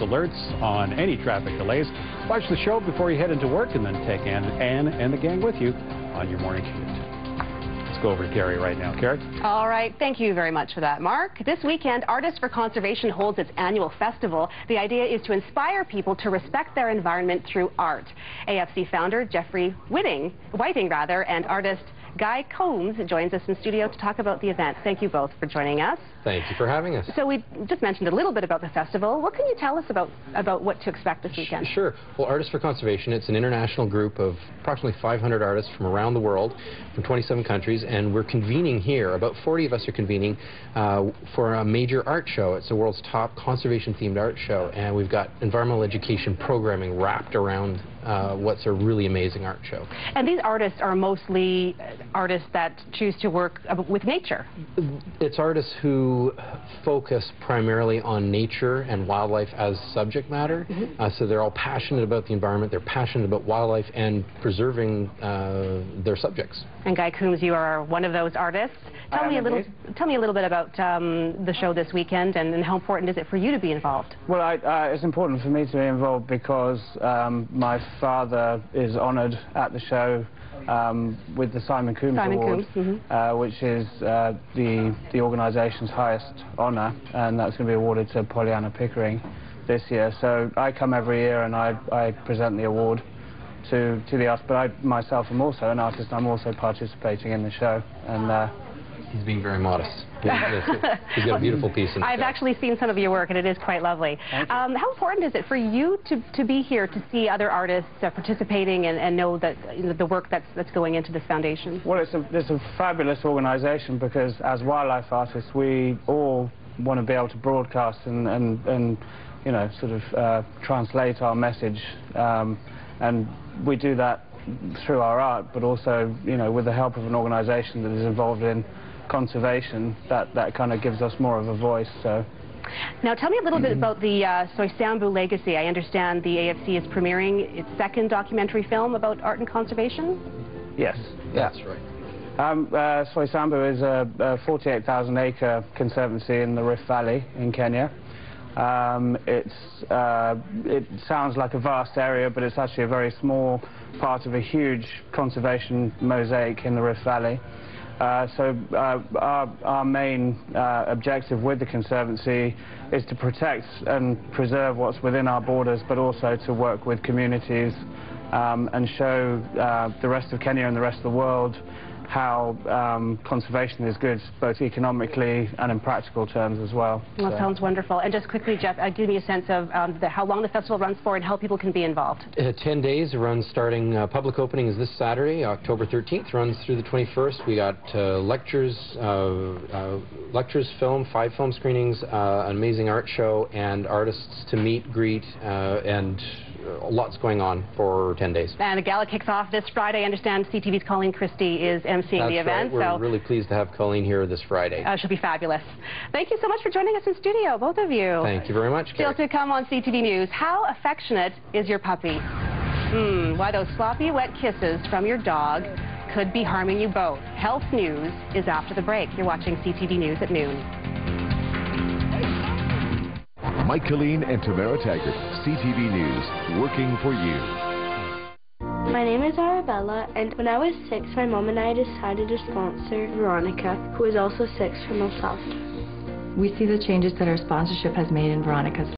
alerts on any traffic delays. Watch the show before you head into work and then take Ann and the gang with you on your morning commute. Let's go over to Carrie right now. Carrie? All right. Thank you very much for that, Mark. This weekend, Artists for Conservation holds its annual festival. The idea is to inspire people to respect their environment through art. AFC founder Jeffrey Whiting, and artist Guy Combs joins us in studio to talk about the event. Thank you both for joining us. Thank you for having us. So we just mentioned a little bit about the festival. What can you tell us about what to expect this weekend? Sure. Well, Artists for Conservation, it's an international group of approximately 500 artists from around the world, from 27 countries, and we're convening here. About 40 of us are convening for a major art show. It's the world's top conservation-themed art show, and we've got environmental education programming wrapped around what's a really amazing art show. And these artists are mostly artists that choose to work with nature. It's artists who focus primarily on nature and wildlife as subject matter. So they're all passionate about the environment, they're passionate about wildlife and preserving their subjects. And Guy Combs, you are one of those artists. Tell me a little bit about the show this weekend and how important is it for you to be involved? Well, it's important for me to be involved because my father is honoured at the show with the Simon Coombs Award, which is the organisation's highest honour, and that's going to be awarded to Pollyanna Pickering this year. So I come every year and I present the award to the artist, but I myself am also an artist. I'm also participating in the show, and he's being very modest. He's got a beautiful piece in the I've actually seen some of your work, and it is quite lovely. How important is it for you to be here to see other artists participating and know that the work that's going into this foundation? Well, it's a fabulous organisation because as wildlife artists, we all want to be able to broadcast and you know, sort of translate our message, and we do that through our art, but also, you know, with the help of an organisation that is involved in conservation, that kind of gives us more of a voice. So. Now tell me a little bit about the Soysambu Legacy. I understand the AFC is premiering its second documentary film about art and conservation? Yes. That's right. Soysambu is a 48,000-acre conservancy in the Rift Valley in Kenya. It sounds like a vast area, but it's actually a very small part of a huge conservation mosaic in the Rift Valley. So our main objective with the Conservancy is to protect and preserve what's within our borders, but also to work with communities and show the rest of Kenya and the rest of the world how conservation is good, both economically and in practical terms as well. Well, that sounds wonderful. And just quickly, Jeff, give me a sense of how long the festival runs for and how people can be involved. 10 days. It runs starting, public opening is this Saturday, October 13th, runs through the 21st. We got lectures, film, 5 film screenings, an amazing art show, and artists to meet, greet, and lots going on for 10 days. And the gala kicks off this Friday. I understand CTV's Colleen Christie is emceeing the event. Right. We're really pleased to have Colleen here this Friday. She'll be fabulous. Thank you so much for joining us in studio, both of you. Thank you very much, Still to come on CTV News. How affectionate is your puppy? Why those sloppy, wet kisses from your dog could be harming you both. Health News is after the break. You're watching CTV News at noon. Mike Killeen and Tamara Taggart, CTV News, working for you. My name is Arabella, and when I was 6, my mom and I decided to sponsor Veronica, who is also 6 from El Salvador. We see the changes that our sponsorship has made in Veronica's